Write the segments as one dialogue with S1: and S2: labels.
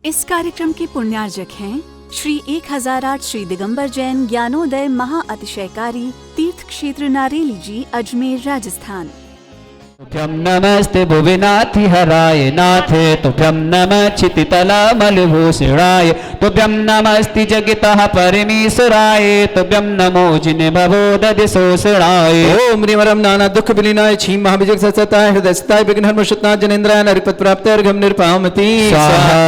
S1: इस कार्यक्रम के पुण्यार्जक हैं श्री 1008 श्री दिगंबर जैन ज्ञानोदय महाअतिशयकारी तीर्थ क्षेत्र नारेली जी, अजमेर, राजस्थान।
S2: तुभ्यं नमस्ते भुविनाथि हराय नाथे, तुभ्यं नमः क्षितितलामलभूषणाय, तुभ्यं नमस्ति जगतः परमेश्वराय, तुभ्यं नमो जिन्भवो दधिशोषणाय।
S3: ओम ह्रीमरम नाना दुख विलीनाय क्षीम महाविजय सत्सताय हृदयस्ताय विघ्नहर्मशतनाथ जनेन्द्राय नरिपत प्राप्त अर्घम निर्पामति स्वाहा।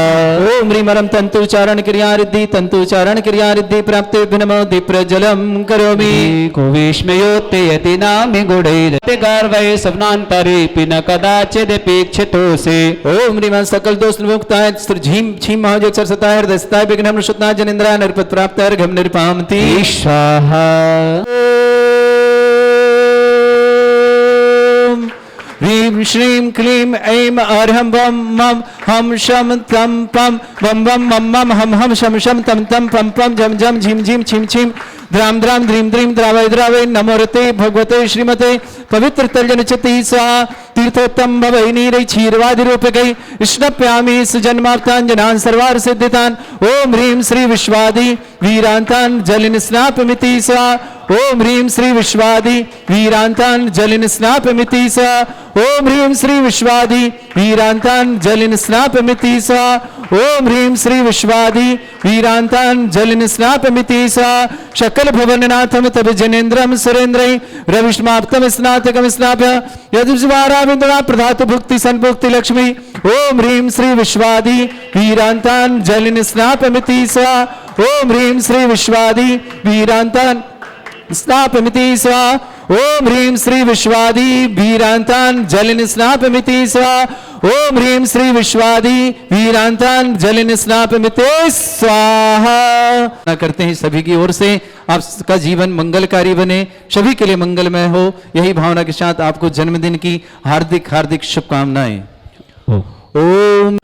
S3: ओम ह्रीमरम तंतुचारण क्रिया रिद्धि, तंतुचारण क्रिया रिद्धि प्राप्त नमो दीप्रजलम करोमि।
S2: कुविस्मयोते यति नामि गुणैरते गर्वै सवनान्त न कदाचिदपेक्षितो से।
S3: ओम ह्रीमन सकल दोष मुक्ताय झीम क्षीम महाविजय सरसताय हृदयस्ताय विघ्नहर्मशतनाथ जनेन्द्राय नरिपत प्राप्त अर्घम निर्पामति
S2: स्वाहा।
S3: ह्रीं श्रीं क्लीं ऐं अर्हं वं मं हम शम तम पम वम वम मम मम हम हम शम शम तम तम पम पम जम जम झिम झिम छिम छिम द्राम द्राम ध्रीम ध्रीम द्रावय द्रावय नमोरते भगवते श्रीमते पवित्र तर्जन चित्ती स्वाहा। तीर्थोत्तम भवै नीरै क्षीरवादि रूपकै स्नप्यामि सुजन्माप्ताञ्जनान् सर्वार्थ सिद्धितान्। ओम ह्रीं श्री विश्वादि वीरान्तान् जलिन स्नापमिति स्वाहा। ओम ह्रीं श्री विश्वादि वीरान्तान् जलिन स्नापमिति स्वाहा। ओम ह्रीं श्री विश्वादि वीरान्तान् जलिन स्नापमिति स्वाहा। ओम ह्रीं श्री विश्वादि वीरान्तान् जलिन स्नापमिति स्वाहा। सकल भुवननाथम तब जनेन्द्रम सुरेन्द्रै रविष्माप्तम स्नातकम स्नाप्य यदुज्वाराविंदना प्रधातु भुक्ति संभुक्ति लक्ष्मी। ओम ह्रीं श्री विश्वादि वीरान्तान् जलिन स्नापमिति स्वाहा। ओम ह्रीं श्री विश्वादि वीरान्तान् स्नापमिति स्वाहा। ओम ह्रीं श्री विश्वादि वीरान्तान् जलिन स्नापमिति स्वाहा। ओम ह्रीं श्री विश्वादि वीरान्तान् जलिन स्नापमिति स्वाहा। करते हैं सभी की ओर से आपका जीवन मंगलकारी बने, सभी के लिए मंगलमय हो, यही भावना के साथ आपको जन्मदिन की हार्दिक हार्दिक शुभकामनाएं। ओम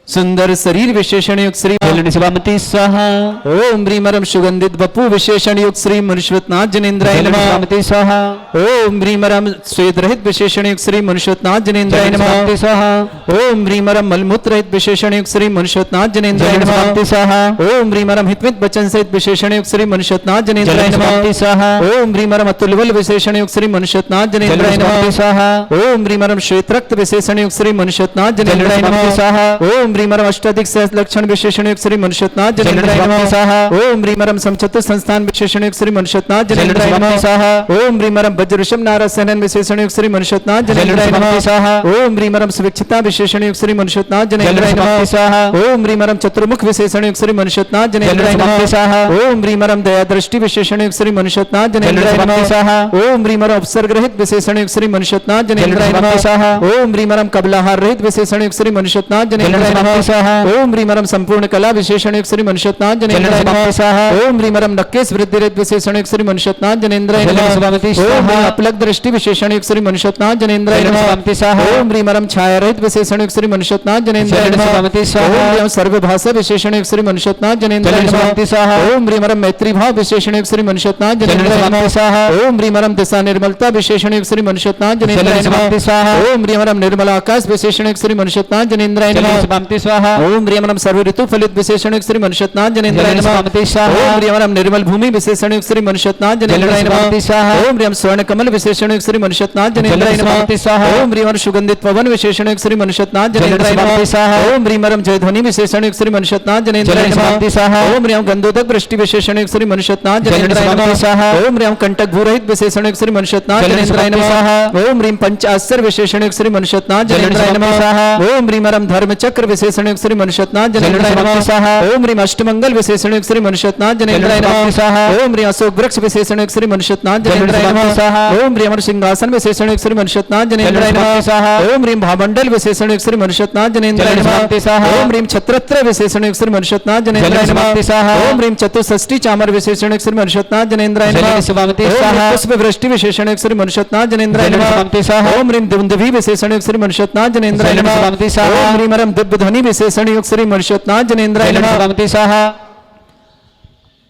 S3: सुंदर शरीर विशेषण युक्त श्री
S2: शिवामती स्वाहा।
S3: ओम ह्रीमरम सुगंधित बपू विशेषण युक्त श्री मनुष्यनाथ जनेन्द्राय नमः
S2: स्वाहा।
S3: ओम ह्रीमरम श्वेत रहित विशेषण युक्त श्री मनुष्यनाथ जनेन्द्राय नमः स्वाहा। ओम ह्रीमरम मलमूत्र रहित विशेषण युक्त श्री मनुष्यनाथ जनेन्द्राय नमः स्वाहा। ओम ह्रीमरम हितमित वचन सहित विशेषण युक्त श्री मनुष्यनाथ जनेन्द्राय नमः स्वाहा। ओम ह्रीमरम अतुलबल विशेषण युक्त श्री मनुष्यनाथ जनेन्द्राय नमः स्वाहा। ओम ह्रीमरम श्वेत रक्त विशेषण युक्त श्री मनुष्यनाथ जनेन्द्राय नमः स्वाहा। ओम ह्रीमरम अष्टाधिक सहस्र लक्षण विशेषण युक्त श्री मनुष्यनाथ जनेन्द्राय नमः स्वाहा। ओम ह्रीमरम समचतुर संस्थान विशेषण युक्त श्री मनुष्यनाथ जनेन्द्राय नमः स्वाहा। ओम ह्रीमरम वज्रऋषभ नारायण विशेषण युक्त श्री मनुष्यनाथ जनेन्द्राय नमः स्वाहा। ओम ह्रीमरम सुविक्षिता विशेषण युक्त श्री मनुष्यनाथ जनेन्द्राय नमः स्वाहा। ओम ह्रीमरम चतुर्मुख विशेषण युक्त श्री मनुष्यनाथ जनेन्द्राय नमः स्वाहा। ओम ह्रीमरम दया दृष्टि विशेषण युक्त श्री मनुष्यनाथ जनेन्द्राय नमः स्वाहा। ओम ह्रीमरम उपसर्ग रहित विशेषण युक्त श्री मनुष्यनाथ जनेन्द्राय नमः स्वाहा। ओम ह्रीमरम कबलाहार रहित विशेषण युक्त श्री मनुष्यनाथ जनेन्द्राय नमः स्वाहा। ओम ह्रीमरम संपूर्ण कला विशेषण युक्त श्री मनुष्यनाथ जनेन्द्राय नमः स्वाहा। ओम ह्रीमरम नक्केश वृद्धि रहित विशेषण युक्त श्री मनुष्यनाथ जनेन्द्राय नमः। ओम अपलक दृष्टि विशेषण युक्त श्री मनुष्यनाथ जनेन्द्राय नमः। ओम ह्रीमरम छाया रहित विशेषण युक्त श्री मनुष्यनाथ जनेन्द्राय नमः। ओम सर्वभाषा विशेषण युक्त श्री मनुष्यनाथ जनेन्द्राय नमः। ओम ह्रीमरम मैत्री भाव विशेषण युक्त श्री मनुष्यनाथ जनेन्द्राय नमः। ओम ह्रीमरम दिशा निर्मलता विशेषण युक्त श्री मनुष्यनाथ जनेन्द्राय नमः। ओम ह्रीमरम निर्मल आकाश विशेषण युक्त श्री मनुष्यनाथ जनेन्द्राय नमः। ओम ह्रीमरम सर्व ऋतु फलित विशेषण युक्त श्री मनुष्यनाथ जनेन्द्राय नमः। ओम ह्रीमरम निर्मल भूमि विशेषण युक्त श्री मनुष्यनाथ जनेन्द्राय नमः। ओम ह्रीम स्वर्ण कमल विशेषण युक्त श्री मनुष्यनाथ जनेन्द्राय नमः। ओम ह्रीमरम सुगंधित पवन विशेषण युक्त श्री मनुष्यनाथ जनेन्द्राय नमः। ओम ह्रीमरम जयध्वनि विशेषण युक्त श्री मनुष्यनाथ जनेन्द्राय नमः। ओम ह्रीम गंधोदक वृष्टि विशेषण युक्त श्री मनुष्यनाथ जनेन्द्राय नमः। ओम ह्रीम कंटक भूरहित विशेषण युक्त श्री मनुष्यनाथ जनेन्द्राय नमः। ओम ह्रीम पंचाश्चर्य विशेषण युक्त श्री मनुष्यनाथ जनेन्द्राय नमः। ओम ह्रीमरम धर्म चक्र विशेषण युक्त श्री मनुष्यनाथ जनेन्द्राय नमः। ओम ह्रीम अष्टमंगल विशेषण युक्त श्री मनुष्यनाथ जनेन्द्राय नमः। ओम ह्रीम अशोक वृक्ष विशेषण युक्त श्री मनुष्यनाथ जनेन्द्राय नमः। ओम ह्रीम सिंहासन विशेषण युक्त श्री मनुष्यनाथ जनेन्द्राय नमः। ओम ह्रीम भामंडल विशेषण युक्त श्री मनुष्यनाथ जनेन्द्राय नमः। ओम ह्रीम छत्रत्र विशेषण युक्त श्री मनुष्यनाथ जनेन्द्राय नमः। ओम ह्रीम चतुष्षष्टि चामर विशेषण युक्त श्री मनुष्यनाथ जनेन्द्राय नमः। पुष्प वृष्टि विशेषण युक्त श्री मनुष्यनाथ जनेन्द्राय नमः। ओम ह्रीम दुंदुभि विशेषण युक्त श्री मनुष्यनाथ जनेन्द्राय नमः। ओम ह्रीमरम दिव्य ध्वनि विशेषण युक्त श्री मनुष्यनाथ जनेन्द्राय नमः।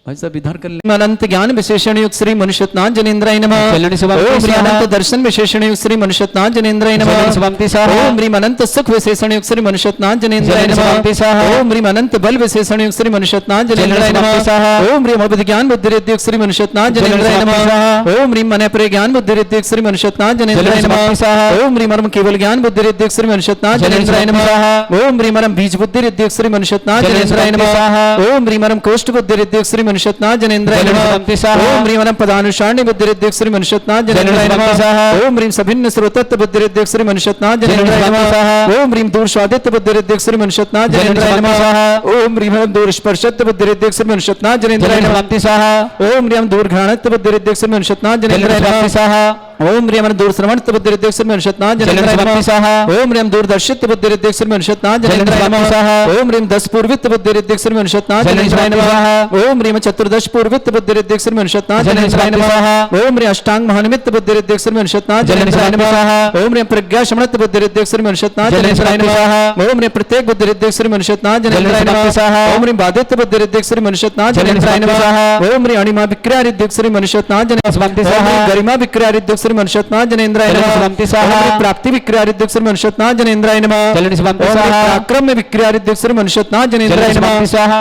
S3: भाई साहब इधर कर ले। अनंत ज्ञान विशेषण युक्त श्री मनुष्यनाथ जनेन्द्राय नमः।
S2: चलनि शुभम
S3: ओम श्री
S2: स्वाहा।
S3: अनंत दर्शन विशेषण युक्त श्री मनुष्यनाथ जनेन्द्राय नमः।
S2: चलनि शुभम स्वाहा।
S3: ओम ह्रीम अनंत सुख विशेषण युक्त श्री मनुष्यनाथ जनेन्द्राय
S2: चलनि
S3: नमः।
S2: शुभम स्वाहा।
S3: ओम ह्रीम अनंत बल विशेषण युक्त श्री मनुष्यनाथ जनेन्द्राय
S2: चलनि शुभम
S3: नमः।
S2: स्वाहा।
S3: ओम ह्रीम अबुद्ध ज्ञान बुद्धि रिद्धि युक्त श्री मनुष्यनाथ
S2: चलनि
S3: जनेन्द्राय
S2: शुभम
S3: नमः।
S2: स्वाहा।
S3: ओम ह्रीम मन परे ज्ञान बुद्धि रिद्धि युक्त श्री मनुष्यनाथ जनेन्द्राय
S2: चलनि शुभम
S3: नमः।
S2: स्वाहा।
S3: ओम ह्रीम अरम केवल ज्ञान बुद्धि रिद्धि युक्त श्री मनुष्यनाथ
S2: चलनि
S3: जनेन्द्राय
S2: शुभम
S3: नमः।
S2: स्वाहा।
S3: ओम ह्रीम अरम बीज बुद्धि रिद्धि युक्त श्री मनुष्यनाथ
S2: चलनि
S3: जनेन्द्राय
S2: शुभम
S3: नमः।
S2: स्वाहा।
S3: ओम ह्रीम अरम कोष्ठ बुद्धि रिद्धि युक्त श्री मनुष्यनाथ जनेन्द्राय
S2: चलनि
S3: नमः।
S2: शुभम स्वाहा।
S3: ओम ह्रीम अरम पदानुसारणी बुद्धि रिद्धि युक्त श्री मनुष्यनाथ जनेन्द्राय
S2: चलनि शुभम
S3: नमः।
S2: स्वाहा।
S3: ओम ह्रीम सभिन्न श्रोतत्व बुद्धि रिद्धि युक्त श्री मनुष्यनाथ जनेन्द्राय
S2: शुभम
S3: नमः।
S2: स्वाहा।
S3: ओम ह्रीम दूर स्वादित्व बुद्धि रिद्धि युक्त श्री मनुष्यनाथ
S2: चलनि
S3: जनेन्द्राय
S2: शुभम
S3: नमः।
S2: स्वाहा।
S3: ओम ह्रीम अरम दूर स्पर्शत्व बुद्धि रिद्धि युक्त श्री मनुष्यनाथ जनेन्द्राय
S2: चलनि
S3: नमः।
S2: शुभम स्वाहा।
S3: ओम ह्रीम दूर घ्राणत्व बुद्धि रिद्धि युक्त श्री मनुष्यनाथ
S2: चलनि
S3: जनेन्द्राय
S2: शुभम
S3: नमः।
S2: स्वाहा।
S3: ओम ह्रीम दूर श्रवणत्व बुद्धि रिद्धि युक्त श्री मनुष्यनाथ
S2: चलनि
S3: जनेन्द्राय
S2: शुभम
S3: नमः।
S2: स्वाहा।
S3: ओम ह्रीम दूरदर्शित्व बुद्धि रिद्धि युक्त श्री मनुष्यनाथ जनेन्द्राय
S2: शुभम
S3: नमः।
S2: स्वाहा।
S3: ओम ह्रीम 10 पूर्वित्व बुद्धि रिद्धि युक्त श्री मनुष्यनाथ
S2: चलनि
S3: जनेन्द्राय
S2: शुभम
S3: नमः।
S2: स्वाहा।
S3: ओम ह्रीम चतुर्दश पूर्वित्व बुद्धि रिद्धि युक्त श्री मनुष्यनाथ
S2: चलनि
S3: जनेन्द्राय
S2: शुभम
S3: नमः।
S2: स्वाहा।
S3: ओम ह्रीम अष्टांग महानिमित्त बुद्धि रिद्धि युक्त श्री मनुष्यनाथ
S2: चलनि
S3: जनेन्द्राय
S2: शुभम
S3: नमः।
S2: स्वाहा।
S3: ओम ह्रीम प्रज्ञा शमनत्व बुद्धि रिद्धि युक्त श्री मनुष्यनाथ
S2: चलनि
S3: जनेन्द्राय
S2: शुभम
S3: नमः।
S2: स्वाहा।
S3: ओम ह्रीम प्रत्येक बुद्धि रिद्धि युक्त श्री मनुष्यनाथ जनेन्द्राय
S2: चलनि
S3: नमः।
S2: शुभम स्वाहा।
S3: ओम ह्रीम बाधित्व बुद्धि रिद्धि युक्त श्री मनुष्यनाथ
S2: चलनि
S3: जनेन्द्राय
S2: शुभम
S3: नमः।
S2: स्वाहा।
S3: ओम ह्रीम अणिमा विक्रिया रिद्धि युक्त श्री मनुष्यनाथ जनेन्द्राय
S2: शुभम
S3: नमः।
S2: स्वाहा।
S3: ओम ह्रीम गरिमा विक्रिया रिद्धि युक्त श्री मनुष्यनाथ जनेन्द्राय
S2: चलनि
S3: नमः।
S2: शुभम स्वाहा।
S3: ओम ह्रीम प्राप्ति विक्रिया रिद्धि युक्त श्री मनुष्यनाथ जनेन्द्राय नमः।
S2: चलनि शुभम
S3: ओम ह्रीम
S2: स्वाहा।
S3: पराक्रम में विक्रिया रिद्धि युक्त श्री मनुष्यनाथ जनेन्द्राय
S2: चलनि
S3: नमः।
S2: शुभम स्वाहा।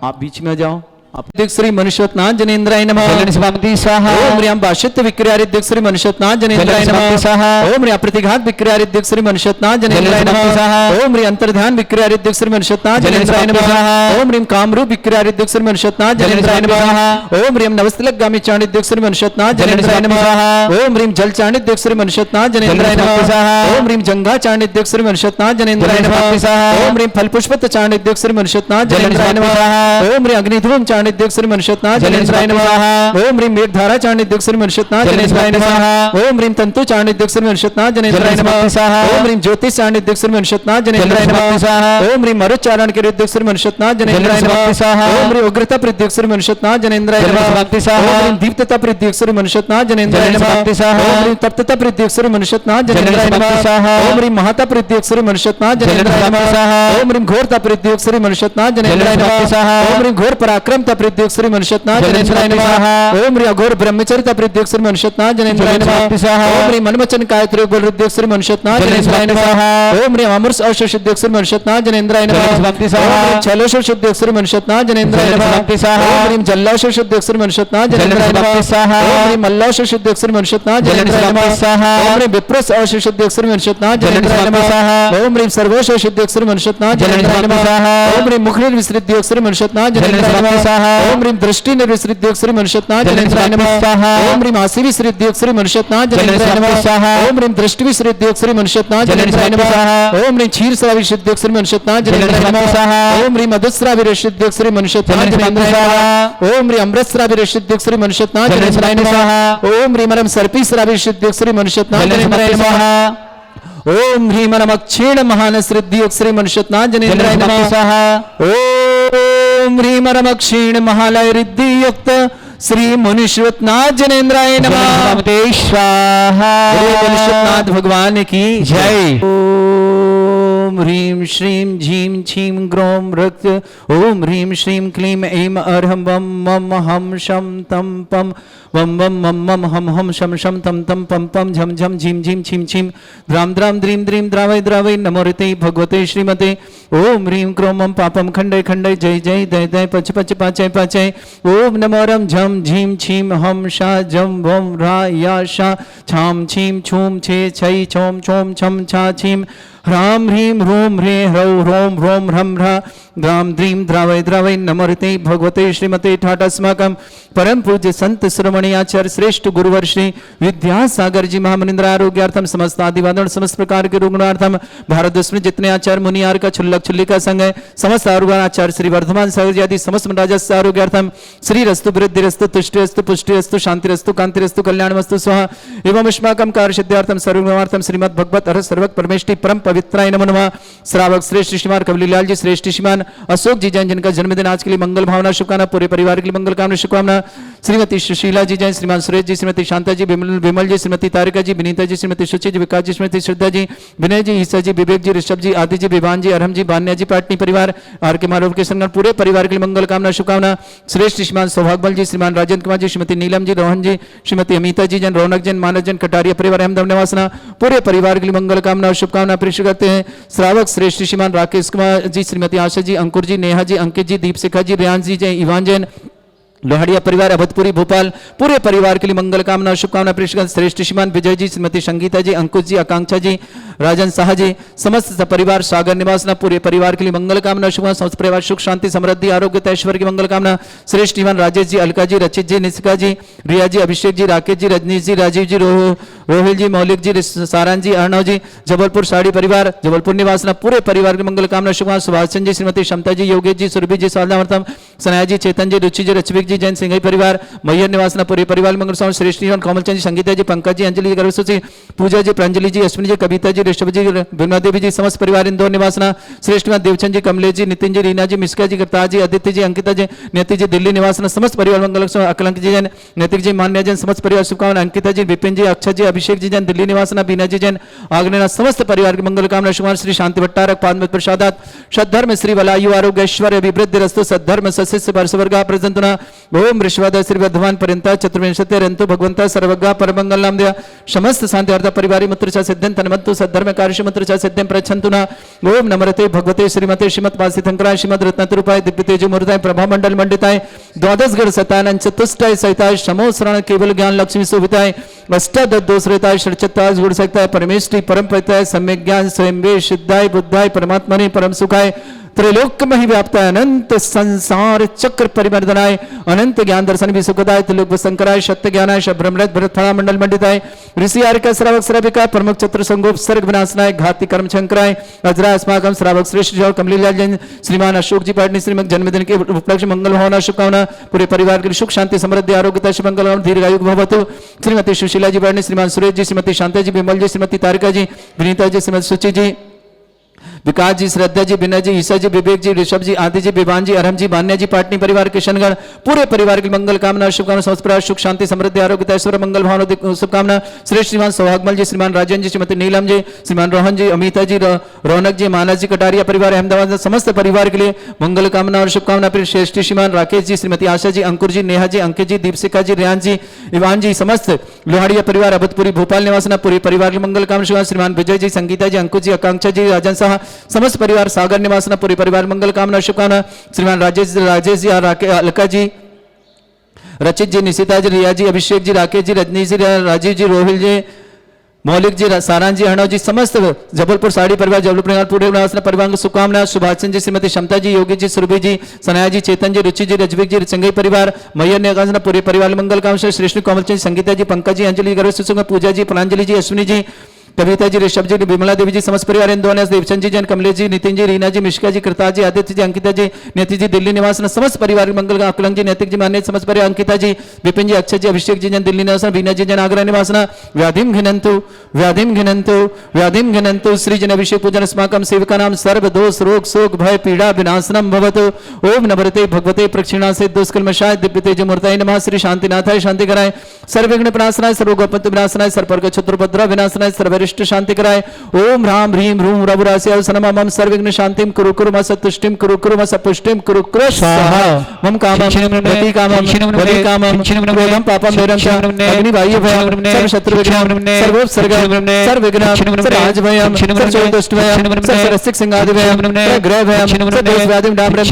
S3: आप बीच में जाओ। आप श्री मनुष्यनाथ जनेन्द्राय नमः।
S2: चलनि शुभम स्वाहा।
S3: ओम ह्रीम भाषित्व विक्रिया रिद्धि युक्त श्री मनुष्यनाथ जनेन्द्राय
S2: चलनि
S3: नमः।
S2: शुभम स्वाहा।
S3: ओम ह्रीम प्रतिघात विक्रिया रिद्धि युक्त श्री मनुष्यनाथ जनेन्द्राय
S2: चलनि
S3: नमः।
S2: शुभम स्वाहा।
S3: ओम ह्रीम अंतर्ध्यान विक्रिया रिद्धि युक्त श्री मनुष्यनाथ
S2: चलनि
S3: जनेन्द्राय
S2: शुभम
S3: नमः।
S2: स्वाहा।
S3: ओम ह्रीम कामरूप विक्रिया रिद्धि युक्त श्री मनुष्यनाथ
S2: चलनि
S3: जनेन्द्राय
S2: शुभम
S3: नमः।
S2: स्वाहा।
S3: ओम ह्रीम नवस्तिलक गामी चाणिद्य युक्त श्री मनुष्यनाथ
S2: चलनि
S3: जनेन्द्राय
S2: शुभम
S3: नमः।
S2: स्वाहा।
S3: ओम ह्रीम जल चाणिद्य युक्त श्री मनुष्यनाथ जनेन्द्राय
S2: चलनि
S3: नमः।
S2: शुभम स्वाहा।
S3: ओम ह्रीम जंगा चाणिद्य युक्त श्री मनुष्यनाथ जनेन्द्राय
S2: चलनि
S3: नमः।
S2: शुभम स्वाहा।
S3: ओम ह्रीम फल पुष्पत चाणिद्य युक्त श्री मनुष्यनाथ
S2: चलनि
S3: जनेन्द्राय
S2: शुभम
S3: नमः।
S2: स्वाहा।
S3: ओम ह्रीम अग्निधूम चाणिद्य युक्त श्री मनुष्यनाथ
S2: चलनि
S3: जनेन्द्राय
S2: शुभम
S3: नमः।
S2: स्वाहा।
S3: ओम ह्रीम मेघधारा चाणिद्य युक्त श्री मनुष्यनाथ
S2: चलनि
S3: जनेन्द्राय
S2: शुभम
S3: नमः।
S2: स्वाहा।
S3: ओम ह्रीम तंतु चाणिद्य युक्त श्री मनुष्यनाथ जनेन्द्राय
S2: चलनि
S3: नमः।
S2: शुभम स्वाहा।
S3: ओम ह्रीम ज्योतिष चाणिद्य युक्त श्री मनुष्यनाथ जनेन्द्राय
S2: चलनि
S3: नमः।
S2: शुभम स्वाहा।
S3: ओम ह्रीम मरुचारण के रिद्धि युक्त श्री मनुष्यनाथ जनेन्द्राय
S2: चलनि
S3: नमः।
S2: शुभम स्वाहा।
S3: ओम ह्रीम उग्रता प्रत्यय युक्त श्री मनुष्यनाथ जनेन्द्राय
S2: चलनि
S3: नमः।
S2: शुभम स्वाहा।
S3: ओम ह्रीम दीप्तता प्रत्यय युक्त श्री मनुष्यनाथ जनेन्द्राय
S2: चलनि
S3: नमः।
S2: शुभम स्वाहा।
S3: ओम ह्रीम तप्तता प्रत्यय युक्त श्री मनुष्यनाथ
S2: चलनि
S3: जनेन्द्राय
S2: शुभम
S3: नमः।
S2: स्वाहा।
S3: ओम ह्रीम महता प्रत्यय युक्त श्री मनुष्यनाथ
S2: चलनि
S3: जनेन्द्राय
S2: शुभम
S3: नमः।
S2: स्वाहा।
S3: ओम ह्रीम घोरता प्रत्यय युक्त श्री मनुष्यनाथ जनेन्द्राय
S2: चलनि
S3: नमः।
S2: शुभम स्वाहा।
S3: ओम ह्रीम घोर पराक्रमता प्रत्यय युक्त श्री मनुष्यनाथ
S2: चलनि
S3: जनेन्द्राय
S2: शुभम
S3: नमः।
S2: स्वाहा।
S3: ओम ह्रीम घोर ब्रह्मचर्यता प्रत्यय युक्त श्री मनुष्यनाथ जनेन्द्राय
S2: चलनि
S3: नमः।
S2: शुभम स्वाहा।
S3: ओम ह्रीम मनमचन कायत्र बल रुद्र श्री मनुष्यनाथ
S2: चलनि
S3: जनेन्द्राय
S2: शुभम
S3: नमः।
S2: स्वाहा।
S3: ओम ह्रीम अमृत औषध सिद्ध श्री मनुष्यनाथ जनेन्द्राय नमः।
S2: चलनि शुभम स्वाहा।
S3: ओम ह्रीम छलोषध सिद्ध श्री मनुष्यनाथ जनेन्द्राय
S2: चलनि
S3: नमः।
S2: शुभम स्वाहा।
S3: ओम ह्रीम जल्लाषध सिद्ध श्री मनुष्यनाथ जनेन्द्राय
S2: चलनि
S3: नमः।
S2: शुभम स्वाहा।
S3: ओम ह्रीम मल्लाषध सिद्ध श्री मनुष्यनाथ
S2: चलनि
S3: जनेन्द्राय
S2: शुभम
S3: नमः।
S2: स्वाहा।
S3: ओम ह्रीम विप्रस औषध सिद्ध श्री मनुष्यनाथ
S2: चलनि
S3: जनेन्द्राय
S2: शुभम
S3: नमः।
S2: स्वाहा।
S3: ओम ह्रीम सर्वोष सिद्ध श्री मनुष्यनाथ
S2: चलनि
S3: जनेन्द्राय
S2: शुभम
S3: नमः।
S2: स्वाहा।
S3: ओम ह्रीम मुखनिर विसृद्ध योग श्री मनुष्यनाथ
S2: चलनि
S3: जनेन्द्राय
S2: शुभम
S3: नमः।
S2: स्वाहा।
S3: ओम ह्रीम दृष्टि निर्विसृद्ध योग श्री मनुष्यनाथ
S2: चलनि
S3: जनेन्द्राय
S2: शुभम
S3: नमः।
S2: स्वाहा।
S3: ओम ह्रीम आसी विसृद्ध योग श्री मनुष्यनाथ
S2: चलनि
S3: जनेन्द्राय
S2: शुभम
S3: नमः।
S2: स्वाहा।
S3: ओम ह्रीम दृष्टि विसृद्ध योग श्री मनुष्यनाथ
S2: चलनि
S3: जनेन्द्राय
S2: शुभम
S3: नमः।
S2: स्वाहा।
S3: ओम ह्रीम क्षीर श्रावी सिद्ध योग श्री मनुष्यनाथ
S2: चलनि
S3: जनेन्द्राय
S2: शुभम
S3: नमः।
S2: स्वाहा।
S3: ओम ह्रीम अधुस्रावी सिद्ध योग श्री मनुष्यनाथ
S2: चलनि शुभम
S3: जनेन्द्राय
S2: स्वाहा।
S3: नमः। ओम ह्रीम अमृतस्रावी सिद्ध योग श्री मनुष्यनाथ
S2: चलनि
S3: जनेन्द्राय
S2: शुभम
S3: नमः।
S2: स्वाहा।
S3: ओम ह्रीम सर्पी श्रावी सिद्ध योग श्री मनुष्यनाथ
S2: चलनि शुभम
S3: जनेन्द्राय नमः।
S2: स्वाहा।
S3: ओम ह्रीम क्षीण महान सिद्ध योग श्री मनुष्यनाथ जनेन्द्राय
S2: चलनि शुभम
S3: नमः।
S2: स्वाहा।
S3: ओम ह्रीम क्षीण महालय रिद्धि युक्त श्री मनुष्यनाथ जनेन्द्राय नमः।
S2: नमः स्वाहा।
S3: बोलिए मनुष्यनाथ भगवान की
S2: जय।
S3: ओम ह्रीम श्रीम झीम छीम ग्रोम रक्त। ओम ह्रीम श्रीम क्लीम ऐम अर्हम वम मम हम शम तम पम वम वम मम मम हम हम शम शम तम तम पम पम झम झम झीम झीम छीम छीम द्राम द्राम द्रीम द्रीम द्रावय द्रावय नमो ऋते भगवते श्रीमते। ओम ह्रीम क्रोमम पापम खंडय खंडय जय जय दय दय पच पच पाचय पाचय। ओम नमो रम झम झीम छीम हम शा जम वम रा या शा छाम छीम छूम छे छै छोम छोम छम छा छीम ह्राम ह्रीम ह्रूम ह्रे ह्रौ ह्रोम ह्रोम ह्रम ह्रा द्राम द्रीम द्रावय द्रावय नमोते भगवते श्रीमते ठाटस्माकम परम पूज्य संत श्रवणी आचार्य श्रेष्ठ गुरुवर श्री विद्यासागर जी महामनिंद्र आरोग्यार्थम समस्त आदिवादन समस्त प्रकार के रुग्णार्थम भारत देश में जितने आचार्य मुनियार का छुल्लक छुल्ली का संघ है समस्त आरोग्य आचार्य श्री वर्धमान सागर जी आदि समस्त राजस्व आरोग्यार्थम श्री रस्तु वृद्धि रस्तु तुष्टि रस्तु पुष्टि रस्तु शांति रस्तु कांति रस्तु कल्याण वस्तु स्वाहा एवं अस्माकं कार्य सिद्धार्थम सर्वगुणार्थम श्रीमद् भगवत हर सर्वक परमेष्टि परम पवित्राय नमो नमः। श्रावक श्रेष्ठ श्रीमान कवलीलाल जी श्रेष्ठ श्रीमान अशोक जी जैन जिनका जन्मदिन आज के लिए मंगल भावना शुभकामना पूरे परिवार के लिए मंगल कामना शुभकामना। श्रीमती सुशीला जी जैन, श्रीमान सुरेश जी, श्रीमती शांता जी, विमल जी, श्रीमती तारिका जी, विनीता जी, श्रीमती सुचि जी, विकास जी, श्रीमती श्रद्धा जी, विनय जी, ईसा जी, विवेक जी, ऋषभ जी, आदि जी, विभान जी, अरहम जी, बान्या जी, पाटनी परिवार, आर के मालव के संगठन पूरे परिवार के लिए मंगल कामना शुभकामना। श्रेष्ठ श्रीमान सौभाग्यमल जी, श्रीमान राजेंद्र कुमार जी, श्रीमती नीलम जी, रोहन जी, श्रीमती अमिता जी जैन, रौनक जैन, मानस जैन, कटारिया परिवार, अहमदाबाद निवासना पूरे परिवार के लिए मंगल कामना और शुभकामना प्रेषित करते हैं। श्रावक श्रेष्ठ श्रीमान राकेश कुमार जी, श्रीमती आशा जी, अंकुर जी, नेहा जी, अंकित जी, दीपशिखा जी, रियांश जी जैन, इवान जैन, लोहाड़िया परिवार, अवधपुरी भोपाल पूरे परिवार के लिए मंगल कामना शुभकामना प्रेषित। श्रेष्ठ श्रीमान विजय जी, श्रीमती संगीता जी, अंकुश जी, आकांक्षा जी, राजन शाह जी, समस्त परिवार सागर निवासना पूरे परिवार के लिए मंगल कामना शुभकामना। समस्त परिवार सुख शांति समृद्धि आरोग्य ऐश्वर्य की मंगल कामना। श्रेष्ठ श्रीमान राजेश जी, अलका जी, रचित जी, निशिका जी, रिया जी, अभिषेक जी, राकेश जी, रजनीश जी, राजीव जी, रोहिल जी, मौलिक जी, सारान जी, अर्णव जी, जबलपुर साड़ी परिवार जबलपुर निवासना पूरे परिवार की मंगल कामना शुभकामना। सुभाषचंद जी, श्रीमती क्षमता जी, योगेश जी, सुरभि जी, साधनावर्तम, सनाया जी, चेतन जी, रुचि जी, रचविक जी, जैन सिंघई परिवार, मैयर निवासना पूरे परिवार मंगल कामना। श्रेष्ठ कोमलचंद जी, संगीता जी, पंकज जी, अंजलि जी, पूजा जी, प्रांजलि जी, अश्विनी जी, कविता जी, ऋषभ जी, विमला देवी जी, समस्त परिवार इंदौर निवासना। श्रेष्ठ देवचंद जी, कमलेश जी, नितिन जी, रीना जी, मिश्का जी, करताज जी, आदित्य जी, अंकिता जी, नेति जी, दिल्ली निवासना समस्त परिवार मंगल। अकलंक जी जैन, नैतिक जी, मान्या जैन, समस्त परिवार शुभकामना। अंकिता जी, विपिन जी, अक्षय जी, अभिषेक जी जैन, दिल्ली निवासना, बीना जी जैन, आग्नेनाथ समस्त परिवार की मंगल कामना शुभकामना। श्री शांति भट्टारक पाद प्रसादात सद्धर्म श्री वलायु आरोग्य ऐश्वर्य अभिवृद्धि रस्तु सद्धर्म सस्यस्य वर्षवर्गा प्रजंतना ओम ऋषवाद श्री वर्धमान पर्यंत चतुर्विंशति रंतु भगवंत सर्वज्ञ परमंगल नाम दया समस्त शांति अर्थ परिवारी मुत्र च सिद्धं तन्मन्तु सद्धर्म कार्य मुत्र च सिद्धं प्रच्छन्तु न ओम नमरते भगवते श्रीमते श्रीमद वासितंकराय श्रीमद रत्नतरूपाय दिव्य तेज मूर्ताय प्रभा मंडल मंडिताय द्वादश गण सतानंद चतुष्टाय सहिताय समो शरण केवल ज्ञान लक्ष्मी शोभिताय अष्टादश दोष रहताय षडचत्ताय गुण सकताय परमेष्टि परम पिताय सम्यक ज्ञान स्वयं वे सिद्धाय बुद्धाय परमात्मने परम सुखाय त्रैलोक्य में ही व्याप्ताय अनंत संसार चक्र परिवर्तनाय अनंत ज्ञान दर्शन भी सुखदाय त्रिलोक शंकराय सत्य ज्ञानाय ब्रह्मरथ भरतफला मंडल मंडिताय ऋषि आर्य श्रावक श्राविका प्रमुख चतुर संगोप सर्ग विनाशनाय घाती कर्म शंकराय अजरा अस्माकम श्रावक श्रेष्ठ और कमलीलाल जैन श्रीमान अशोक जी पाटनी श्रीमद जन्मदिन के उपलक्ष्य मंगल भावना शुभकामना पूरे परिवार के लिए सुख शांति समृद्धि आरोग्यता शुभमंगल दीर्घायु भवतु। श्रीमती सुशीला जी पाटनी श्रीमान सुरेश जी श्रीमती शांता जी विमल जी श्रीमती तारिका जी विनीता जी श्रीमती सुचि जी विकास जी श्रद्धा जी विनय जी ईसा जी विवेक जी ऋषभ जी आदि जी विभान जी अरहम जी बान्या जी पाटनी परिवार किशनगढ़ पूरे परिवार की मंगल कामना शुभकामना। समस्त परिवार सुख शांति समृद्धि आरोग्य ऐश्वर्य मंगल भावना शुभकामना। श्रेष्ठ श्रीमान सौभाग्यमल जी श्रीमान राजन जी श्रीमती नीलम जी श्रीमान रोहन जी अमिता जी रौनक जी मानस जी कटारिया परिवार अहमदाबाद समस्त परिवार के लिए मंगल कामना और शुभकामना। फिर श्रेष्ठ श्रीमान राकेश जी श्रीमती आशा जी अंकुर जी नेहा जी अंकित जी दीपशिखा जी रियान जी इवान जी समस्त लोहाड़िया परिवार अवधपुरी भोपाल निवासना पूरे परिवार की मंगल कामना। श्रीमान विजय जी संगीता जी अंकुश जी आकांक्षा जी राजन शाह समस्त परिवार सागर निवासना पूरे परिवार मंगल कामना शुभकामना। श्रीमान राजेश जी अलका जी रचित जी निशिता जी रिया जी अभिषेक जी राकेश जी रजनीश जी राजीव जी रोहिल जी मौलिक जी सारान जी अर्णव जी समस्त जबलपुर साड़ी परिवार जबलपुर पूरे परिवार को शुभकामना। सुभाषचंद जी श्रीमती क्षमता जी योगी जी सुरभि जी सनाया जी चेतन जी रुचि जी रजविक जी संगई परिवार मैयर ने पूरे परिवार मंगल कामना। श्रेष्ठ कोमलचंद संगीता जी पंकज जी अंजलि गर्व पूजा जी प्रांजलि जी अश्विनी जी कविता जी ऋषभ जी विमला देवी जी समस्त परिवार इंदौर देवचंद जी जैन कमलेश जी नितिन जी रीना जी मिश्का जी कृता जी आदित्य जी अंकिता जी नेति जी दिल्ली निवास समस्त परिवार मंगल अकलंक जी नैतिक जी मान्य समस्त परिवार अंकिता जी विपिन जी अक्षय जी अभिषेक जी जैन दिल्ली निवास बीना जी जैन आगरा निवासना व्याधिम घिनंतु व्याधिम घिनंतु व्याधिम घिनंतु श्री जन अभिषेक पूजन अस्माकम सेविका नाम सर्व दोष रोग शोक भय पीड़ा विनाशनम भवतु ओम नमरते भगवते प्रक्षिणा से दुष्कल्मषाय दिव्य तेज मूर्ताय नमः श्री शांतिनाथाय शांति कराय सर्वविघ्न विनाशनाय सर्वगोपंत विनाशनाय सर्वपर्ग क्षत्रुभद्र विनाशनाय सर्वरिष्ट शांति कराय ओम राम ह्रीम रूम रघुरास्य सनमम सर्वविघ्न शांतिम कुरु कुरु म सतुष्टिम कुरु कुरु म सपुष्टिम कुरु कुरु स्वाहा मम कामम प्रति कामम वदि कामम क्रोधम पापम निरंतर अग्नि वायु भयम सर्व शत्रु विघ्नम सर्वोपसर्ग सर्वविघ्नम सर्वराज भयम सर्वदुष्ट भयम सर्वरसिक सिंहादि भयम सर्वग्रह भयम सर्वव्याधिम डाम्रम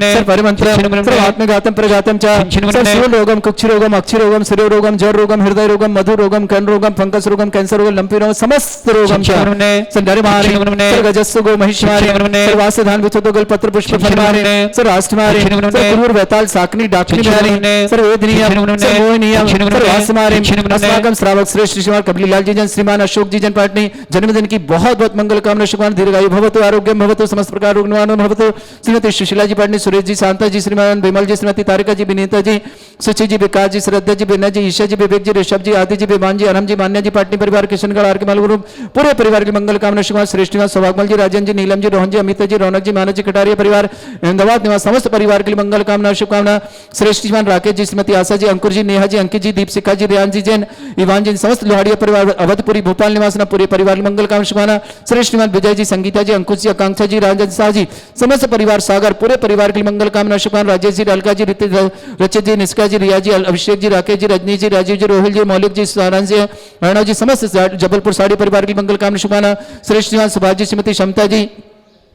S3: सर्वपरिमंत्रम सर्वात्मघातम प्रघातम च सर्वशूल रोगम कुक्षि रोगम अक्षि रोगम शिरो रोगम जर रोगम हृदय रोगम मधु रोगम कर्ण रोगम फंगस रोगम कैंसर रोगम लंपी रोगम समस्त रोगम संधारी मारे सर्वजस्सु गो महिष मारे सर्वास्य धान विचतो गल पत्र पुष्प फल मारे सर्वाष्ट मारे सर्वूर वैताल साकनी डाकनी मारे सर्ववेदनीयम सर्वोहनीयम सर्वास्य मारे अस्माकम श्रावक श्रेष्ठ श्रीमान कबीलाल जी जन श्रीमान अशोक जी जन पाटनी जन्मदिन की बहुत बहुत मंगल कामना शुभकामना दीर्घायु भवतु आरोग्य भवतु समस्त प्रकार रोग निवारण भवतु। श्रीमती सुशीला जी पाटनी सुरेश जी शांता जी श्रीमान विमल जी श्रीमती तारिका जी विनीता जी सुचि जी विकास जी श्रद्धा जी विनय जी ईशा जी विवेक जी ऋषभ जी आदि जी विमान जी अरहम जी मान्या जी पाटनी परिवार किशनगढ़ आर के मालूर स्वरूप पूरे परिवार की मंगल कामना शुभकामना श्रेष्ठ निवास सौभाग्यमल जी, राजन जी, नीलम जी, रोहन जी, अमिता जी, रौनक जी, मानव जी, कटारिया परिवार, अहमदाबाद निवास समस्त परिवार के लिए मंगल कामना शुभकामना श्रेष्ठ श्रीमान राकेश जी, श्रीमती आशा जी, अंकुर जी, नेहा जी, अंकित जी, दीपशिखा जी, रियान जी, जैन, इवान जी, समस्त लोहाड़िया परिवार, अवधपुरी भोपाल निवास पूरे परिवार की मंगल कामना शुभकामना श्रेष्ठ श्रीमान विजय जी, संगीता जी, अंकुश जी, आकांक्षा जी, राजन शाह जी, समस्त परिवार सागर पूरे परिवार की मंगल कामना शुभकामना राजेश जी, अलका जी, रचित जी, निष्का जी, रिया जी, अभिषेक जी, राकेश जी, रजनी जी, राजीव जी, रोहिल जी, मौलिक जी, सारण जी, अर्णव जी, समस्त जबलपुर साड़ी परिवार की मंगल कामना शुभकामना श्रेष्ठ श्रीमान सुभाष जी, श्रीमती क्षमता जी,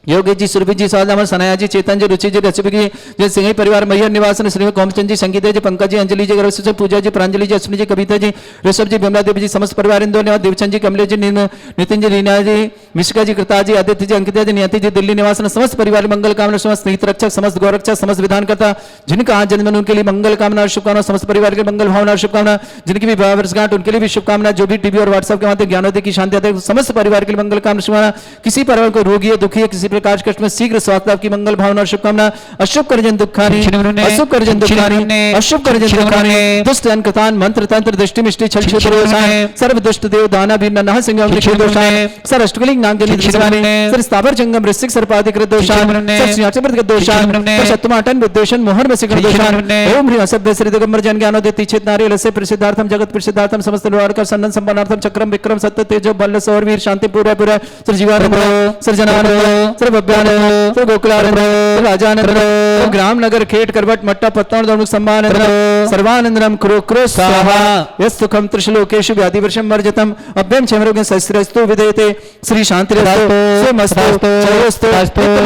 S3: योगेश जी, सुरभि जी, सादामन, सनाया जी, चेतन जी, रुचि जी, रचपी जी, सिंह परिवार, मैयर निवास, श्रीमती कोमचंद जी, संगीता जी, पंकज जी, अंजलि जी, गर्वश से पूजा जी, प्रांजलि जी, अश्विनी जी, कविता जी, ऋषभ जी, विमला देवी जी, समस्त परिवार इंदौर निवास, देवचंद जी, कमलेश जी, नितिन जी, रीना जी, मिश्का जी, कृता जी, आदित्य जी, अंकिता जी, नियति जी, दिल्ली निवास, समस्त परिवार मंगल कामना, समस्त हित रक्षक, समस्त गौरक्षक, समस्त विधानकर्ता जिनका आज जन्म उनके लिए मंगल कामना शुभकामना, समस्त परिवार के मंगल भावना शुभकामना, जिनकी भी विवाह वर्षगांठ उनके लिए भी शुभकामना, जो भी टीवी और व्हाट्सएप के माध्यम ज्ञानोदय की शांति आते समस्त परिवार के लिए मंगल कामना शुभकामना, किसी परिवार को रोगी है, दुखी है, किसी प्रकार कष्ट में शीघ्र स्वास्थ्य लाभ की मंगल भावना और शुभकामना, अशुभ करजन दुखानी, अशुभ करजन दुखानी, अशुभ करजन दुखानी, दुष्ट अनकतान मंत्र तंत्र दृष्टि मिष्टि छल छुत दोषाय, सर्व दुष्ट देव दाना वीर नह सिंह अमृत दोषाय, सर अष्टकलिंग नाग जनित दोषाय, सर स्थावर जंगम ऋषिक सर्पाधिक दोषाय, सर श्रीयाचमृत के दोषाय, शतमाटन विद्वेषण मोहन वसिक दोषाय, ओम ह्रीं असभ्य श्री दिगंबर जन ज्ञानोदय तीक्षित नारी लस्य प्रसिद्धार्थम जगत प्रसिद्धार्थम समस्त लोहार संदन संपन्नार्थम चक्रम विक्रम सत्य तेजो बल सौर वीर शांति पूरा पूरा सर जीवानंद सर जनानंद सर भव्यानंद सर गोकुलानंद सर राजानंद ग्राम नगर खेट करवट मट्टा पत्तन दौमुख सम्मानंद सर्वानंदनम क्रो क्रो स्वाहा यस्तुखम त्रिशलोकेषु व्याधि वर्षम वर्जतम अभ्यम क्षमरोग्य सहस्रस्तु विदेते श्री शांतिरस्तु सुमस्तु जयोस्तु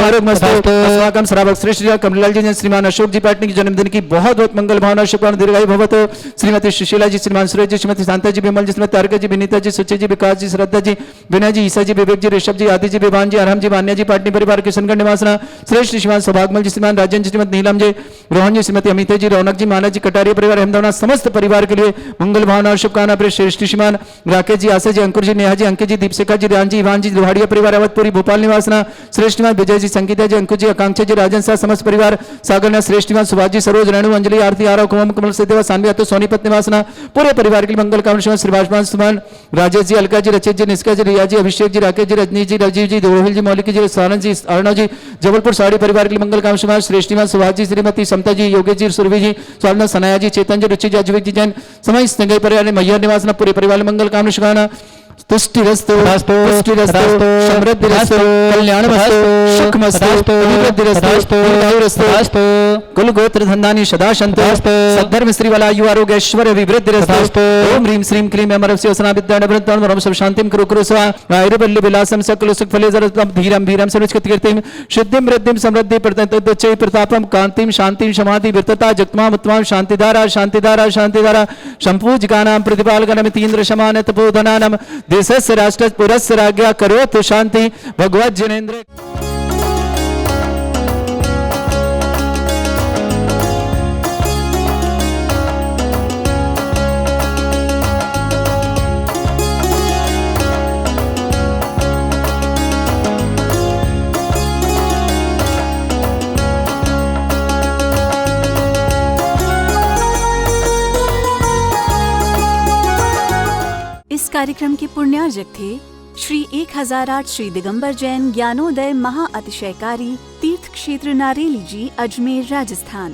S3: आरोग्यमस्तु अस्माकं श्रावक श्रेष्ठ जी कमलाल जी श्रीमान अशोक जी पाटनी की जन्मदिन की बहुत बहुत मंगल भावना शुभकामना दीर्घायु भवतु श्रीमती सुशीला जी श्रीमान सुरेश जी श्रीमती शांता जी विमल जी श्रीमती तारका जी विनीता जी सुचि जी विकास जी श्रद्धा जी विनय जी ईसा जी विवेक जी ऋषभ जी आदि जी विवान जी अरहम जी मान्या जी पाटनी परिवार किशनगढ़ निवासना श्रेष्ठ श्रीमान सौभाग्यमल जी श्रीमान राजन जी श्रीमती नीलम जी रोहन जी श्रीमती अमिता जी रौनक जी मानव जी कटारिया परिवार अहमदाबाद समस्त परिवार के लिए मंगल भावना और शुभकामना प्रिय श्रेष्ठ श्रीमान राकेश जी आशा जी अंकुर जी नेहा जी अंकित जी दीपशिखा जी रियान जी इवान जी लोहाड़िया परिवार अवधपुरी भोपाल निवासना श्रेष्ठ श्रीमान विजय जी संगीता जी अंकुर जी आकांक्षा जी राजन शाह समस्त परिवार सागर श्रेष्ठ श्रीमान सुभाष जी सरोज रेणु अंजलि आरती आरव कुमम कमल से देवा सानवी तो सोनीपत निवासना पूरे परिवार के लिए मंगल कामना श्रीवासमान सुमन राजेश जी अलका जी रचित जी निष्का जी रिया जी अभिषेक जी राकेश जी रजनी जी राजीव जी रोहिल जी मौलिक जी सानंद जी अर्णव जी जबलपुर साड़ी परिवार के लिए मंगल कामना श्रेष्ठ श्रीमान सुभाष जी श्रीमती समता जी योगेश जी सुरभि जी स्वामी सनाया जी चेतन जी रुचि जी अजविक जी जैन समय संगय परिवार मैयर निवासना पूरे परिवार मंगल कामना शुभकामना तुष्टिरस्तु पुष्टिरस्तु समृद्धिरस्तु कल्याणमस्तु सुखमस्तु अभिवृद्धिरस्तु दीर्घायुरस्तु कुल गोत्र धन्धानि सदा सन्तु सद्धर्म श्री वलायु आरोग्य ऐश्वर्य विवृद्धिरस्तु ओम ह्रीं श्रीं क्लीं अमरस्य वसना विद्यानवृत्तं वरम सब शांतिं कुरु कुरु स्वा आयुर्बल्य विलासं सकल सुख फले जरतं धीरं धीरं सर्वस्कृत कीर्तिं सिद्धिं वृद्धिं समृद्धि प्रततच्चै प्रतापं कांतिं शांतिं समाधि विरतता जगत्मां उत्तमां शांतिधारा शांतिधारा शांतिधारा संपूजकानां प्रतिपालकनमितीन्द्र शमान तपोधनानां देशस्य राष्ट्रस्य पुरस्य राज्ञा करोतु शांति भगवत जनेन्द्र।
S1: इस कार्यक्रम के पुण्यार्जक थे श्री 1008 श्री दिगंबर जैन ज्ञानोदय महाअतिशयकारी तीर्थ क्षेत्र नारेली जी, अजमेर, राजस्थान।